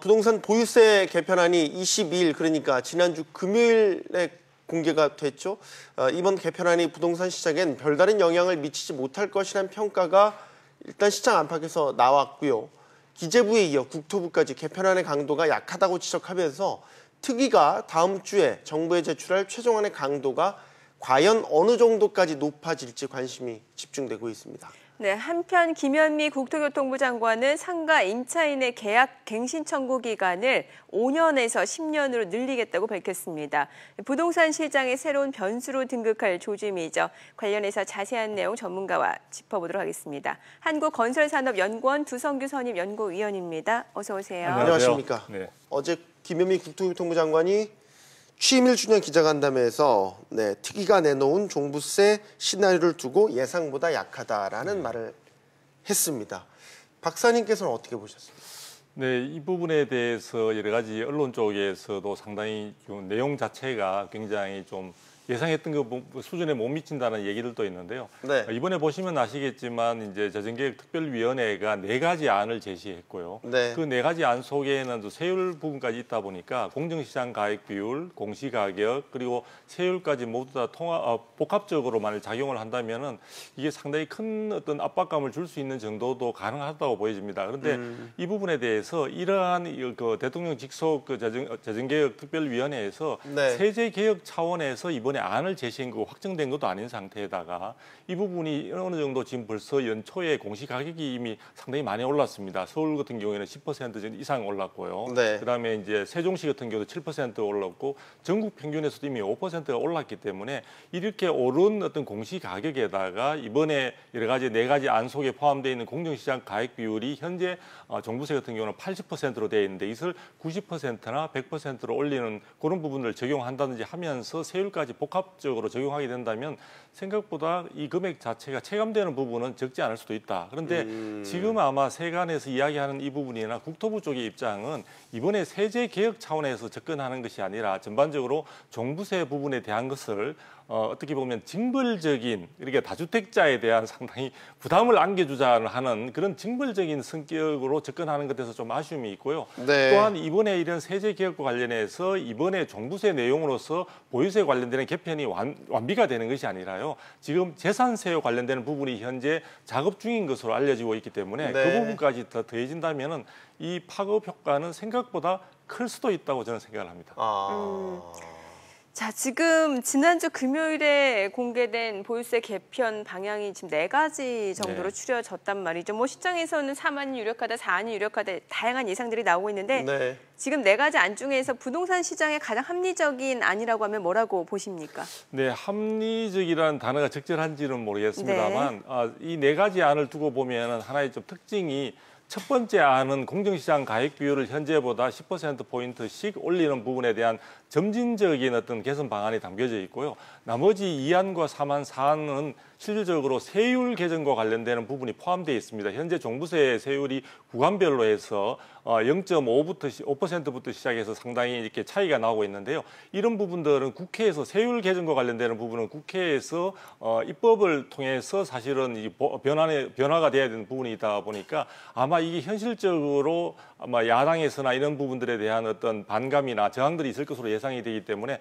부동산 보유세 개편안이 22일, 그러니까 지난주 금요일에 공개가 됐죠. 이번 개편안이 부동산 시장엔 별다른 영향을 미치지 못할 것이라는 평가가 일단 시장 안팎에서 나왔고요. 기재부에 이어 국토부까지 개편안의 강도가 약하다고 지적하면서 특위가 다음 주에 정부에 제출할 최종안의 강도가 과연 어느 정도까지 높아질지 관심이 집중되고 있습니다. 네, 한편 김현미 국토교통부 장관은 상가 임차인의 계약 갱신 청구 기간을 5년에서 10년으로 늘리겠다고 밝혔습니다. 부동산 시장의 새로운 변수로 등극할 조짐이죠. 관련해서 자세한 내용 전문가와 짚어보도록 하겠습니다. 한국건설산업연구원 두성규 선임 연구위원입니다. 어서 오세요. 안녕하십니까. 네. 어제 김현미 국토교통부 장관이 취임 1주년 기자간담회에서 특위가 내놓은 종부세 시나리오를 두고 예상보다 약하다라는 말을 했습니다. 박사님께서는 어떻게 보셨습니까? 네, 이 부분에 대해서 여러 가지 언론 쪽에서도 상당히 내용 자체가 굉장히 좀 예상했던 그 수준에 못 미친다는 얘기들도 있는데요. 네. 이번에 보시면 아시겠지만 이제 재정개혁특별위원회가 4가지 안을 제시했고요. 네. 그 4가지 안 속에는 세율 부분까지 있다 보니까 공정시장 가액 비율, 공시가격 그리고 세율까지 모두 다 복합적으로 만약 작용을 한다면은 이게 상당히 큰 어떤 압박감을 줄 수 있는 정도도 가능하다고 보여집니다. 그런데 이 부분에 대해서 이러한 그 대통령 직속 그 재정개혁특별위원회에서 네. 세제개혁 차원에서 이번에 안을 제시한 거 확정된 것도 아닌 상태에다가 이 부분이 어느 정도 지금 벌써 연초에 공시가격이 이미 상당히 많이 올랐습니다. 서울 같은 경우에는 10% 이상 올랐고요. 네. 그다음에 이제 세종시 같은 경우도 7% 올랐고 전국 평균에서도 이미 5%가 올랐기 때문에 이렇게 오른 어떤 공시가격에다가 이번에 여러 가지 4가지 안 속에 포함되어 있는 공정시장 가액 비율이 현재 종부세 같은 경우는 80%로 되어 있는데 이것을 90%나 100%로 올리는 그런 부분을 적용한다든지 하면서 세율까지 복합적으로 적용하게 된다면 생각보다 이 금액 자체가 체감되는 부분은 적지 않을 수도 있다. 그런데 지금 아마 세간에서 이야기하는 이 부분이나 국토부 쪽의 입장은 이번에 세제 개혁 차원에서 접근하는 것이 아니라 전반적으로 종부세 부분에 대한 것을 어떻게 보면 징벌적인 이렇게 다주택자에 대한 상당히 부담을 안겨주자 하는 그런 징벌적인 성격으로 접근하는 것에서 좀 아쉬움이 있고요. 네. 또한 이번에 이런 세제 개혁과 관련해서 이번에 종부세 내용으로서 보유세 관련되는 개편이 완비가 되는 것이 아니라요. 지금 재산세와 관련되는 부분이 현재 작업 중인 것으로 알려지고 있기 때문에 네. 그 부분까지 더 더해진다면은 이 파급 효과는 생각보다 클 수도 있다고 저는 생각을 합니다. 자, 지금 지난주 금요일에 공개된 보유세 개편 방향이 지금 4가지 정도로 네. 추려졌단 말이죠. 뭐 시장에서는 3안이 유력하다, 4안이 유력하다 다양한 예상들이 나오고 있는데 네. 지금 4가지 안 중에서 부동산 시장에 가장 합리적인 안이라고 하면 뭐라고 보십니까? 네, 합리적이라는 단어가 적절한지는 모르겠습니다만 네. 이 4가지 안을 두고 보면 하나의 좀 특징이 첫 번째 안은 공정시장 가액 비율을 현재보다 10%포인트씩 올리는 부분에 대한 점진적인 어떤 개선 방안이 담겨져 있고요. 나머지 2안과 3안, 4안은 실질적으로 세율 개정과 관련되는 부분이 포함되어 있습니다. 현재 종부세 세율이 구간별로 해서 0.5%부터 시작해서 상당히 이렇게 차이가 나오고 있는데요. 이런 부분들은 국회에서 세율 개정과 관련되는 부분은 국회에서 입법을 통해서 사실은 이 변화가 돼야 되는 부분이 있다 보니까 아마 이게 현실적으로 아마 야당에서나 이런 부분들에 대한 어떤 반감이나 저항들이 있을 것으로 예상이 되기 때문에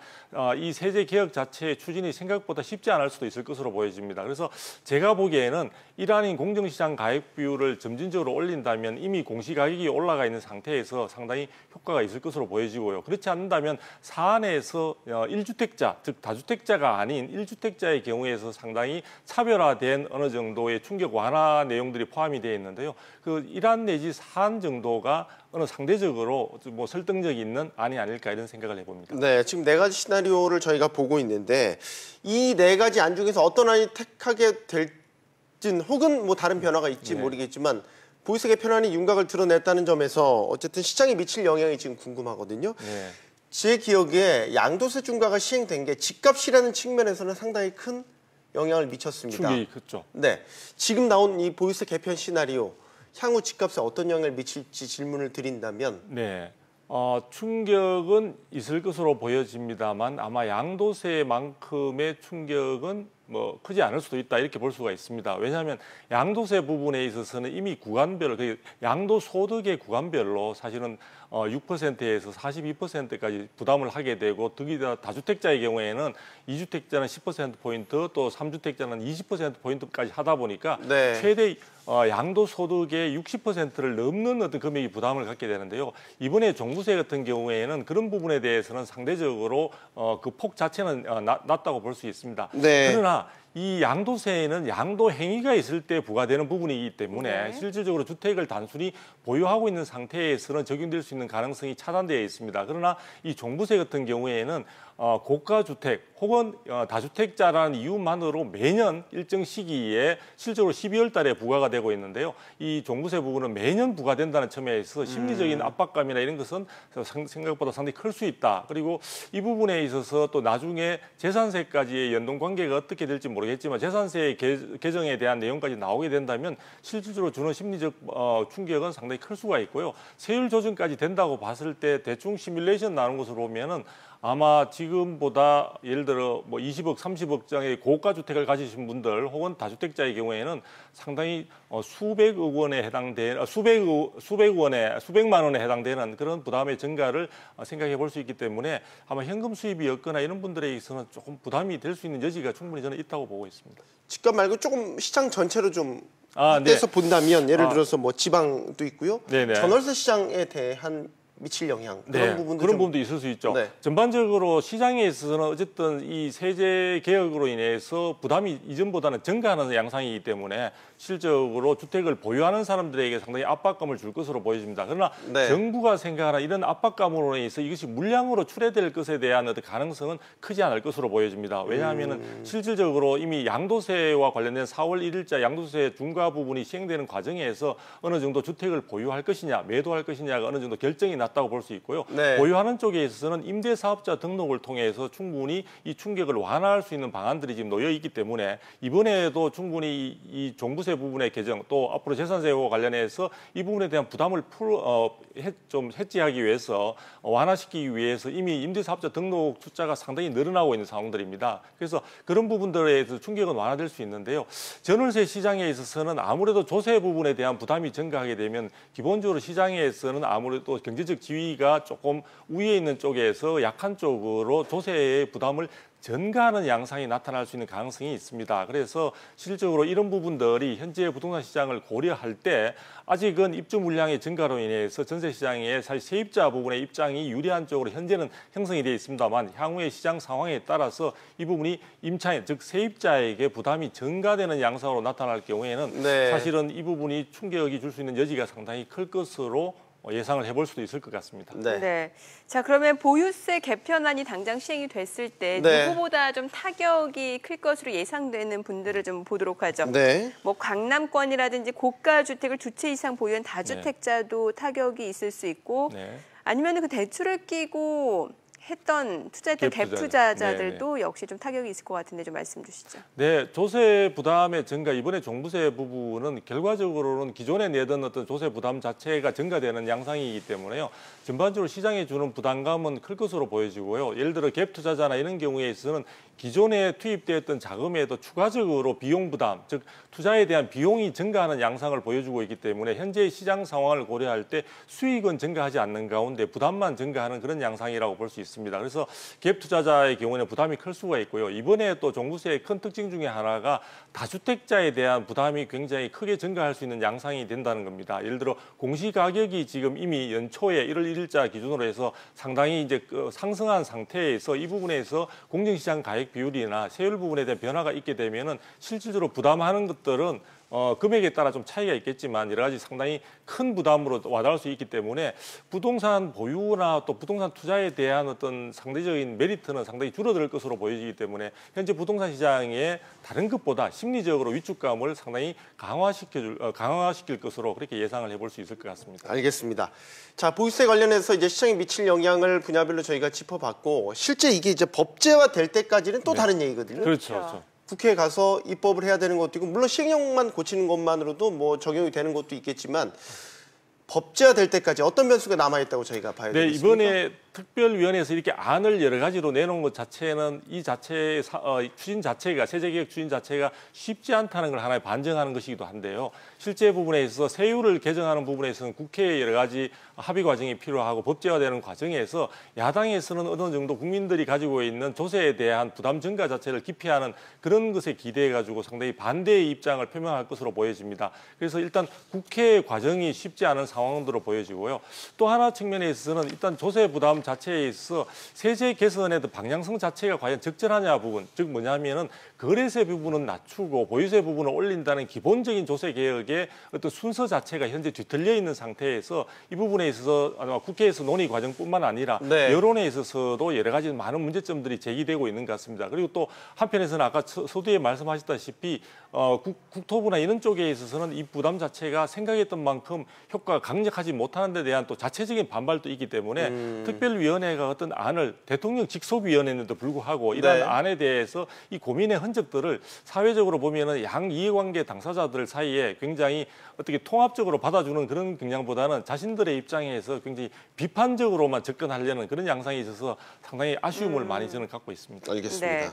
이 세제 개혁 자체의 추진이 생각보다 쉽지 않을 수도 있을 것으로 보여집니다. 그래서 제가 보기에는 이러한 공정시장 가액 비율을 점진적으로 올린다면 이미 공시가격이 올라가 있는 상태에서 상당히 효과가 있을 것으로 보여지고요. 그렇지 않는다면 사안에서 1주택자, 즉 다주택자가 아닌 1주택자의 경우에서 상당히 차별화된 어느 정도의 충격 완화 내용들이 포함이 되어 있는데요. 그 1안 내지 4안 정도가 어느 상대적으로 뭐 설득력이 있는 안이 아닐까 이런 생각을 해봅니다. 네, 지금 4가지 시나리오를 저희가 보고 있는데 이 4가지 안 중에서 어떤 안이 택하게 될진 혹은 뭐 다른 변화가 있지 네. 모르겠지만 보유세 개편안이 윤곽을 드러냈다는 점에서 어쨌든 시장에 미칠 영향이 지금 궁금하거든요. 네. 제 기억에 양도세 중과가 시행된 게 집값이라는 측면에서는 상당히 큰 영향을 미쳤습니다. 충격이 컸죠. 네, 지금 나온 이 보유세 개편 시나리오 향후 집값에 어떤 영향을 미칠지 질문을 드린다면 네, 충격은 있을 것으로 보여집니다만 아마 양도세만큼의 충격은 뭐 크지 않을 수도 있다 이렇게 볼 수가 있습니다. 왜냐하면 양도세 부분에 있어서는 이미 구간별, 양도소득의 구간별로 사실은 6%에서 42%까지 부담을 하게 되고 특히나 다주택자의 경우에는 2주택자는 10%포인트 또 3주택자는 20%포인트까지 하다 보니까 네. 최대 양도소득의 60%를 넘는 어떤 금액이 부담을 갖게 되는데요. 이번에 종부세 같은 경우에는 그런 부분에 대해서는 상대적으로 그 폭 자체는 낮다고 볼 수 있습니다. 네. 그러나 이 양도세에는 양도 행위가 있을 때 부과되는 부분이기 때문에 네. 실질적으로 주택을 단순히 보유하고 있는 상태에서는 적용될 수 있는 가능성이 차단되어 있습니다. 그러나 이 종부세 같은 경우에는 고가주택 혹은 다주택자라는 이유만으로 매년 일정 시기에 실제로 12월 달에 부과가 되고 있는데요. 이 종부세 부분은 매년 부과된다는 점에서 심리적인 압박감이나 이런 것은 생각보다 상당히 클 수 있다. 그리고 이 부분에 있어서 또 나중에 재산세까지의 연동 관계가 어떻게 될지 모르겠지만 재산세 개정에 대한 내용까지 나오게 된다면 실질적으로 주는 심리적 충격은 상당히 클 수가 있고요. 세율 조정까지 된다고 봤을 때 대충 시뮬레이션 나오는 것으로 보면은 아마 지금보다 예를 들어 뭐 20억, 30억 장의 고가 주택을 가지신 분들 혹은 다주택자의 경우에는 상당히 수백억 원에 해당되는 수백만 원에 해당되는 그런 부담의 증가를 생각해 볼 수 있기 때문에 아마 현금 수입이 없거나 이런 분들에 있어서는 조금 부담이 될 수 있는 여지가 충분히 저는 있다고 보고 있습니다. 집값 말고 조금 시장 전체로 좀 네. 떼서 본다면 예를 들어서 뭐 지방도 있고요. 네네. 전월세 시장에 대한 미칠 영향 그런 부분도 있을 수 있죠. 네. 전반적으로 시장에 있어서는 어쨌든 이 세제 개혁으로 인해서 부담이 이전보다는 증가하는 양상이기 때문에 실적으로 주택을 보유하는 사람들에게 상당히 압박감을 줄 것으로 보여집니다. 그러나 네. 정부가 생각하는 이런 압박감으로 인해서 이것이 물량으로 출해될 것에 대한 어떤 가능성은 크지 않을 것으로 보여집니다. 왜냐하면 실질적으로 이미 양도세와 관련된 4월 1일자 양도세 중과 부분이 시행되는 과정에서 어느 정도 주택을 보유할 것이냐 매도할 것이냐가 어느 정도 결정이 났다고 볼 수 있고요. 네. 보유하는 쪽에 있어서는 임대사업자 등록을 통해서 충분히 이 충격을 완화할 수 있는 방안들이 지금 놓여 있기 때문에 이번에도 충분히 이 종부세 부분의 개정 또 앞으로 재산세와 관련해서 이 부분에 대한 부담을 좀 해지하기 위해서 완화시키기 위해서 이미 임대사업자 등록 숫자가 상당히 늘어나고 있는 상황들입니다. 그래서 그런 부분들에 대해서 충격은 완화될 수 있는데요. 전월세 시장에 있어서는 아무래도 조세 부분에 대한 부담이 증가하게 되면 기본적으로 시장에서는 아무래도 경제적 지위가 조금 위에 있는 쪽에서 약한 쪽으로 조세의 부담을 전가하는 양상이 나타날 수 있는 가능성이 있습니다. 그래서 실질적으로 이런 부분들이 현재 부동산 시장을 고려할 때 아직은 입주 물량의 증가로 인해서 전세 시장에 사실 세입자 부분의 입장이 유리한 쪽으로 현재는 형성이 되어 있습니다만 향후의 시장 상황에 따라서 이 부분이 임차인 즉 세입자에게 부담이 증가되는 양상으로 나타날 경우에는 네. 사실은 이 부분이 충격이 줄 수 있는 여지가 상당히 클 것으로 예상을 해볼 수도 있을 것 같습니다. 네. 네. 자, 그러면 보유세 개편안이 당장 시행이 됐을 때 네. 누구보다 좀 타격이 클 것으로 예상되는 분들을 좀 보도록 하죠. 네. 뭐 강남권이라든지 고가 주택을 두 채 이상 보유한 다주택자도 타격이 있을 수 있고 네. 아니면 그 대출을 끼고 투자했던 갭 투자자들도 역시 좀 타격이 있을 것 같은데 좀 말씀 주시죠. 네, 조세 부담의 증가 이번에 종부세 부분은 결과적으로는 기존에 내던 어떤 조세 부담 자체가 증가되는 양상이기 때문에요. 전반적으로 시장에 주는 부담감은 클 것으로 보여지고요. 예를 들어 갭 투자자나 이런 경우에 있어서는 기존에 투입되었던 자금에도 추가적으로 비용 부담, 즉 투자에 대한 비용이 증가하는 양상을 보여주고 있기 때문에 현재 시장 상황을 고려할 때 수익은 증가하지 않는 가운데 부담만 증가하는 그런 양상이라고 볼 수 있습니다. 그래서 갭 투자자의 경우에는 부담이 클 수가 있고요. 이번에 또 종부세의 큰 특징 중에 하나가 다주택자에 대한 부담이 굉장히 크게 증가할 수 있는 양상이 된다는 겁니다. 예를 들어 공시가격이 지금 이미 연초에 1월 1일자 기준으로 해서 상당히 이제 상승한 상태에서 이 부분에서 공정시장 가액 비율이나 세율 부분에 대한 변화가 있게 되면은 실질적으로 부담하는 것들은 금액에 따라 좀 차이가 있겠지만 여러 가지 상당히 큰 부담으로 와닿을 수 있기 때문에 부동산 보유나 또 부동산 투자에 대한 어떤 상대적인 메리트는 상당히 줄어들 것으로 보여지기 때문에 현재 부동산 시장의 다른 것보다 심리적으로 위축감을 상당히 강화시킬 것으로 그렇게 예상을 해볼 수 있을 것 같습니다. 알겠습니다. 자, 보유세 관련해서 이제 시장에 미칠 영향을 분야별로 저희가 짚어봤고 실제 이게 이제 법제화 될 때까지는 또 다른 얘기거든요. 그렇죠. 국회에 가서 입법을 해야 되는 것도 있고 물론 시행령만 고치는 것만으로도 뭐 적용이 되는 것도 있겠지만 법제화 될 때까지 어떤 변수가 남아있다고 저희가 봐야 되겠습니까? 이번에 특별위원회에서 이렇게 안을 여러 가지로 내놓은 것 자체는 이 자체의 추진 자체가 세제개혁 추진 자체가 쉽지 않다는 걸 하나의 반증하는 것이기도 한데요. 실제 부분에 있어서 세율을 개정하는 부분에 있어서는 국회의 여러 가지 합의 과정이 필요하고 법제화되는 과정에서 야당에서는 어느 정도 국민들이 가지고 있는 조세에 대한 부담 증가 자체를 기피하는 그런 것에 기대해가지고 상당히 반대의 입장을 표명할 것으로 보여집니다. 그래서 일단 국회 과정이 쉽지 않은 상황으로 보여지고요. 또 하나 측면에 있어서는 일단 조세 부담 자체에 있어 세제 개선의 방향성 자체가 과연 적절하냐 부분, 즉 뭐냐면은 거래세 부분은 낮추고 보유세 부분을 올린다는 기본적인 조세 개혁의 어떤 순서 자체가 현재 뒤틀려 있는 상태에서 이 부분에 있어서 아마 국회에서 논의 과정뿐만 아니라 네. 여론에 있어서도 여러 가지 많은 문제점들이 제기되고 있는 것 같습니다. 그리고 또 한편에서는 아까 서두에 말씀하셨다시피 국토부나 이런 쪽에 있어서는 이 부담 자체가 생각했던 만큼 효과가 강력하지 못하는 데 대한 또 자체적인 반발도 있기 때문에 특별위원회가 어떤 안을 대통령 직속위원회인데도 불구하고 이러한 네. 안에 대해서 이 고민의 흔적들을 사회적으로 보면은 양 이해관계 당사자들 사이에 굉장히 어떻게 통합적으로 받아주는 그런 경향보다는 자신들의 입장에서 굉장히 비판적으로만 접근하려는 그런 양상이 있어서 상당히 아쉬움을 많이 저는 갖고 있습니다. 알겠습니다. 네.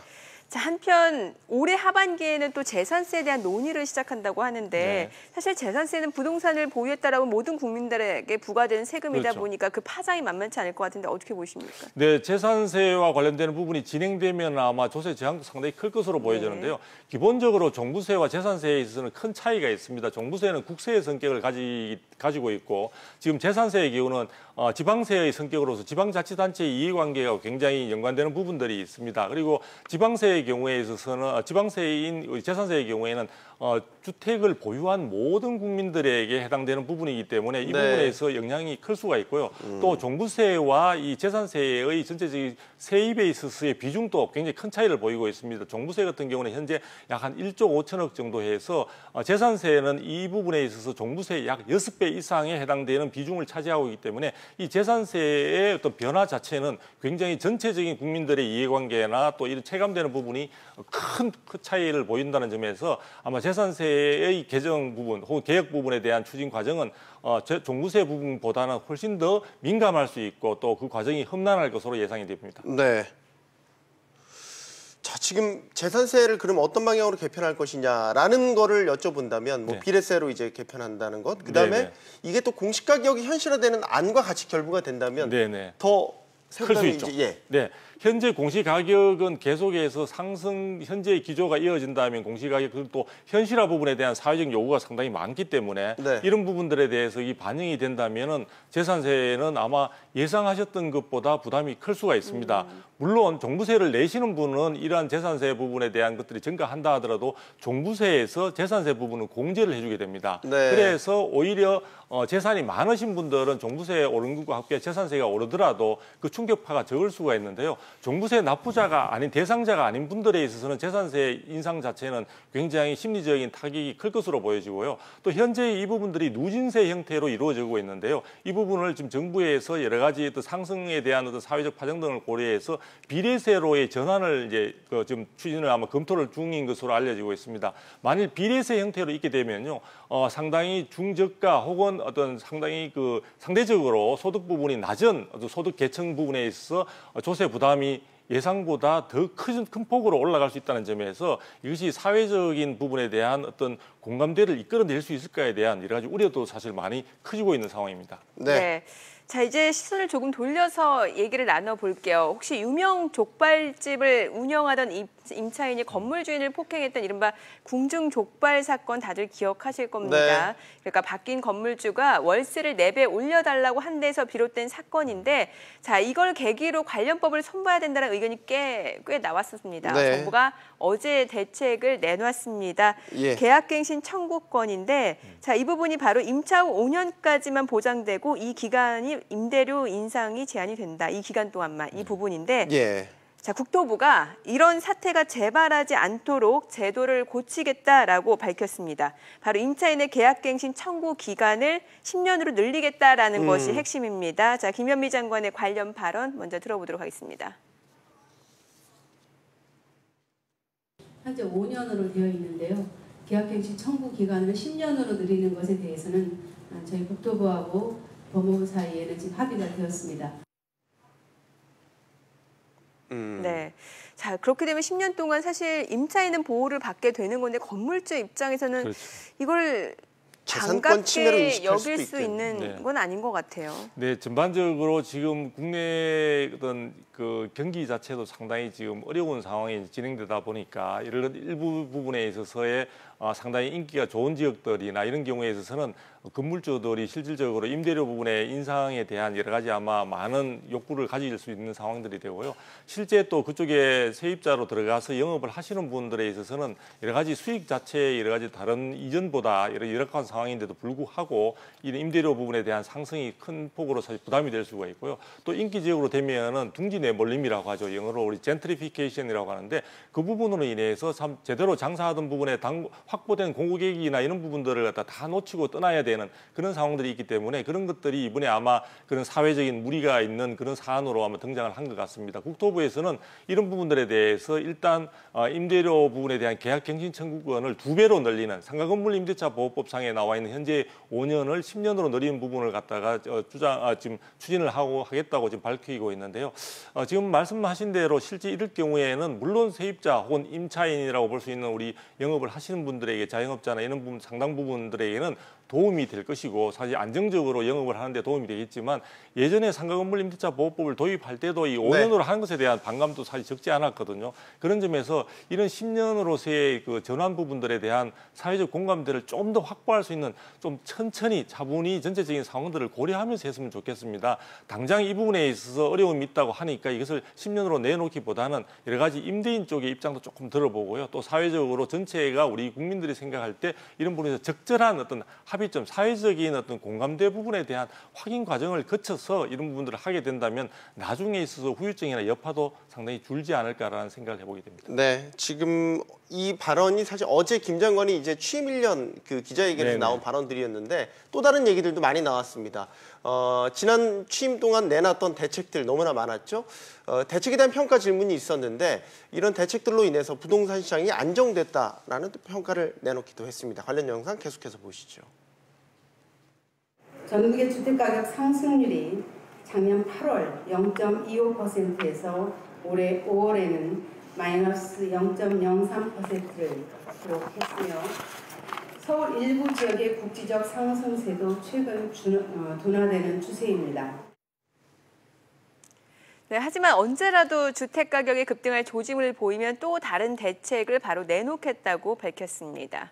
자, 한편 올해 하반기에는 또 재산세에 대한 논의를 시작한다고 하는데 네. 사실 재산세는 부동산을 보유했다라고 모든 국민들에게 부과되는 세금이다 그렇죠. 보니까 그 파장이 만만치 않을 것 같은데 어떻게 보십니까? 네, 재산세와 관련되는 부분이 진행되면 아마 조세 저항도 상당히 클 것으로 보여지는데요. 네. 기본적으로 종부세와 재산세에 있어서는 큰 차이가 있습니다. 종부세는 국세의 성격을 가지고 있고 지금 재산세의 경우는 지방세의 성격으로서 지방자치단체의 이해관계가 굉장히 연관되는 부분들이 있습니다. 그리고 지방세의 경우에 있어서는 지방세인 재산세의 경우에는 주택을 보유한 모든 국민들에게 해당되는 부분이기 때문에 이 네. 부분에서 영향이 클 수가 있고요. 또 종부세와 이 재산세의 전체적인 세입에 있어서의 비중도 굉장히 큰 차이를 보이고 있습니다. 종부세 같은 경우는 현재 약 한 1조 5천억 정도 해서 재산세는 이 부분에 있어서 종부세의 약 6배 이상에 해당되는 비중을 차지하고 있기 때문에 이 재산세의 어떤 변화 자체는 굉장히 전체적인 국민들의 이해관계나 또 이런 체감되는 부분이 큰 차이를 보인다는 점에서 아마 재산세의 개정 부분 혹은 개혁 부분에 대한 추진 과정은 종부세 부분보다는 훨씬 더 민감할 수 있고 또 그 과정이 험난할 것으로 예상이 됩니다. 네. 자, 지금 재산세를 그럼 어떤 방향으로 개편할 것이냐라는 거를 여쭤본다면 뭐 네. 비례세로 이제 개편한다는 것, 그다음에 네네. 이게 또 공시 가격이 현실화되는 안과 같이 결부가 된다면 네네. 더 클 수 있죠. 예. 네, 현재 공시가격은 계속해서 상승, 현재의 기조가 이어진다면 공시가격 또 현실화 부분에 대한 사회적 요구가 상당히 많기 때문에 네. 이런 부분들에 대해서 이 반영이 된다면은 재산세는 아마 예상하셨던 것보다 부담이 클 수가 있습니다. 물론 종부세를 내시는 분은 이러한 재산세 부분에 대한 것들이 증가한다 하더라도 종부세에서 재산세 부분은 공제를 해주게 됩니다. 네. 그래서 오히려 재산이 많으신 분들은 종부세 오른 것과 함께 재산세가 오르더라도 그 충격파가 적을 수가 있는데요. 종부세 납부자가 아닌 대상자가 아닌 분들에 있어서는 재산세 인상 자체는 굉장히 심리적인 타격이 클 것으로 보여지고요. 또 현재 이 부분들이 누진세 형태로 이루어지고 있는데요. 이 부분을 지금 정부에서 여러 가지 또 상승에 대한 어떤 사회적 파장 등을 고려해서 비례세로의 전환을 이제 지금 추진을 아마 검토를 중인 것으로 알려지고 있습니다. 만일 비례세 형태로 있게 되면요, 상당히 중저가 혹은 어떤 상당히 상대적으로 소득 부분이 낮은 어떤 소득 계층 부분에 있어서 조세 부담이 예상보다 더 큰 폭으로 올라갈 수 있다는 점에서 이것이 사회적인 부분에 대한 어떤 공감대를 이끌어낼 수 있을까에 대한 여러 가지 우려도 사실 많이 커지고 있는 상황입니다. 네. 자, 이제 시선을 조금 돌려서 얘기를 나눠볼게요. 혹시 유명 족발집을 운영하던 임차인이 건물 주인을 폭행했던 이른바 궁중족발 사건 다들 기억하실 겁니다. 네. 그러니까 바뀐 건물주가 월세를 4배 올려달라고 한 데서 비롯된 사건인데, 자, 이걸 계기로 관련법을 손봐야 된다는 의견이 꽤 나왔었습니다. 네. 정부가 어제 대책을 내놨습니다. 예. 계약갱신 청구권인데, 자, 이 부분이 바로 임차 후 5년까지만 보장되고 이 기간이 임대료 인상이 제한이 된다. 이 기간 동안만 이 부분인데, 예. 자, 국토부가 이런 사태가 재발하지 않도록 제도를 고치겠다라고 밝혔습니다. 바로 임차인의 계약갱신 청구 기간을 10년으로 늘리겠다라는 것이 핵심입니다. 자, 김현미 장관의 관련 발언 먼저 들어보도록 하겠습니다. 현재 5년으로 되어 있는데요. 계약갱신 청구 기간을 10년으로 늘리는 것에 대해서는 저희 국토부하고 법무부 사이에는 지금 합의가 되었습니다. 네. 자, 그렇게 되면 10년 동안 사실 임차인은 보호를 받게 되는 건데 건물주 입장에서는 그렇죠. 이걸 재산권 침해로 반갑게 인식할 여길 수도 수 있는 건 아닌 것 같아요. 네, 전반적으로 지금 국내 어떤 그 경기 자체도 상당히 지금 어려운 상황이 진행되다 보니까 이런 일부 부분에 있어서의 상당히 인기가 좋은 지역들이나 이런 경우에 있어서는 건물주들이 실질적으로 임대료 부분의 인상에 대한 여러 가지 아마 많은 욕구를 가질 수 있는 상황들이 되고요. 실제 또 그쪽에 세입자로 들어가서 영업을 하시는 분들에 있어서는 여러 가지 수익 자체에 여러 가지 다른 이전보다 열악한 상황인데도 불구하고 이런 임대료 부분에 대한 상승이 큰 폭으로 사실 부담이 될 수가 있고요. 또 인기 지역으로 되면은 둥지 내몰림이라고 하죠. 영어로 우리 젠트리피케이션이라고 하는데 그 부분으로 인해서 참 제대로 장사하던 부분에 확보된 공급객이나 이런 부분들을 갖다 다 놓치고 떠나야 되는 그런 상황들이 있기 때문에 그런 것들이 이번에 아마 그런 사회적인 무리가 있는 그런 사안으로 아마 등장을 한 것 같습니다. 국토부에서는 이런 부분들에 대해서 일단 임대료 부분에 대한 계약갱신 청구권을 2배로 늘리는 상가건물 임대차 보호법상에 나와 있는 현재 5년을 10년으로 늘리는 부분을 갖다가 지금 추진을 하겠다고 지금 밝히고 있는데요. 지금 말씀하신 대로 실제 이럴 경우에는 물론 세입자 혹은 임차인이라고 볼 수 있는 우리 영업을 하시는 분들에게 자영업자나 이런 부분 상당 부분들에게는 도움이 될 것이고 사실 안정적으로 영업을 하는 데 도움이 되겠지만 예전에 상가건물 임대차 보호법을 도입할 때도 이 5년으로 하는 것에 대한 반감도 사실 적지 않았거든요. 그런 점에서 이런 10년으로서의 그 전환 부분들에 대한 사회적 공감대를 좀 더 확보할 수 있는 좀 천천히 차분히 전체적인 상황들을 고려하면서 했으면 좋겠습니다. 당장 이 부분에 있어서 어려움이 있다고 하니까 이것을 10년으로 내놓기보다는 여러 가지 임대인 쪽의 입장도 조금 들어보고요. 또 사회적으로 전체가 우리 국민들이 생각할 때 이런 부분에서 적절한 어떤 합의점, 사회적인 어떤 공감대 부분에 대한 확인 과정을 거쳐서 이런 부분들을 하게 된다면 나중에 있어서 후유증이나 여파도 상당히 줄지 않을까라는 생각을 해보게 됩니다. 네, 지금 이 발언이 사실 어제 김 장관이 이제 취임 1년 그 기자회견에서 나온 발언들이었는데 또 다른 얘기들도 많이 나왔습니다. 지난 취임 동안 내놨던 대책들 너무나 많았죠. 대책에 대한 평가 질문이 있었는데 이런 대책들로 인해서 부동산 시장이 안정됐다라는 평가를 내놓기도 했습니다. 관련 영상 계속해서 보시죠. 전국의 주택가격 상승률이 작년 8월 0.25%에서 올해 5월에는 마이너스 0.03%를 기록했으며 서울 일부 지역의 국지적 상승세도 최근 둔화되는 추세입니다. 네, 하지만 언제라도 주택가격이 급등할 조짐을 보이면 또 다른 대책을 바로 내놓겠다고 밝혔습니다.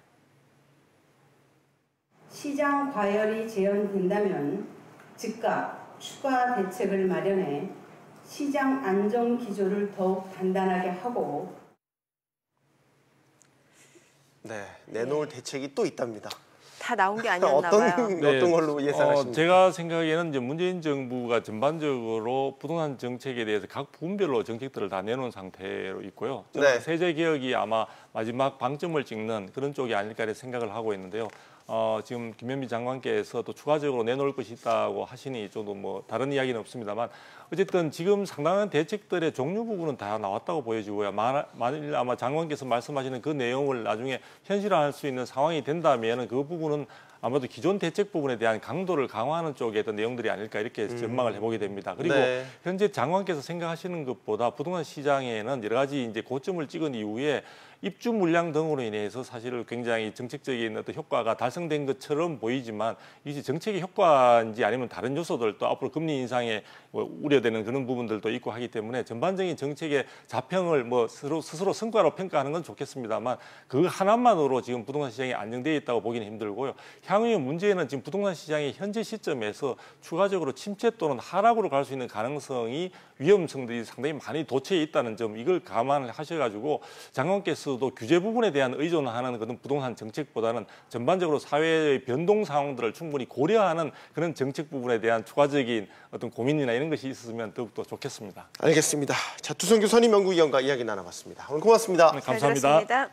시장 과열이 재현된다면 즉각 추가 대책을 마련해 시장 안정 기조를 더욱 단단하게 하고 내놓을 대책이 또 있답니다. 다 나온 게 아니었나 봐요. 어떤 걸로 예상하십니까? 제가 생각에는 이제 문재인 정부가 전반적으로 부동산 정책에 대해서 각 부분별로 정책들을 다 내놓은 상태로 있고요. 세제 개혁이 아마 마지막 방점을 찍는 그런 쪽이 아닐까 이렇게 생각을 하고 있는데요. 지금 김현미 장관께서 또 추가적으로 내놓을 것이 있다고 하시니 저도 뭐 다른 이야기는 없습니다만 어쨌든 지금 상당한 대책들의 종류 부분은 다 나왔다고 보여지고요. 만일 아마 장관께서 말씀하시는 그 내용을 나중에 현실화할 수 있는 상황이 된다면 그 부분은 아마도 기존 대책 부분에 대한 강도를 강화하는 쪽의 어떤 내용들이 아닐까 이렇게 전망을 해보게 됩니다. 그리고 현재 장관께서 생각하시는 것보다 부동산 시장에는 여러 가지 이제 고점을 찍은 이후에 입주 물량 등으로 인해서 사실 굉장히 정책적인 어떤 효과가 달성된 것처럼 보이지만 이게 정책의 효과인지 아니면 다른 요소들 또 앞으로 금리 인상에 우려되는 그런 부분들도 있고 하기 때문에 전반적인 정책의 자평을 스스로 성과로 평가하는 건 좋겠습니다만 그 하나만으로 지금 부동산 시장이 안정되어 있다고 보기는 힘들고요. 향후의 문제는 지금 부동산 시장의 현재 시점에서 추가적으로 침체 또는 하락으로 갈 수 있는 가능성이 위험성들이 상당히 많이 도처에 있다는 점 이걸 감안을 하셔가지고 장관께서도 규제 부분에 대한 의존하는 그런 부동산 정책보다는 전반적으로 사회의 변동 상황들을 충분히 고려하는 그런 정책 부분에 대한 추가적인 어떤 고민이나 이런 것이 있었으면 더욱더 좋겠습니다. 알겠습니다. 자, 두성규 선임연구위원과 이야기 나눠봤습니다. 오늘 고맙습니다. 감사합니다.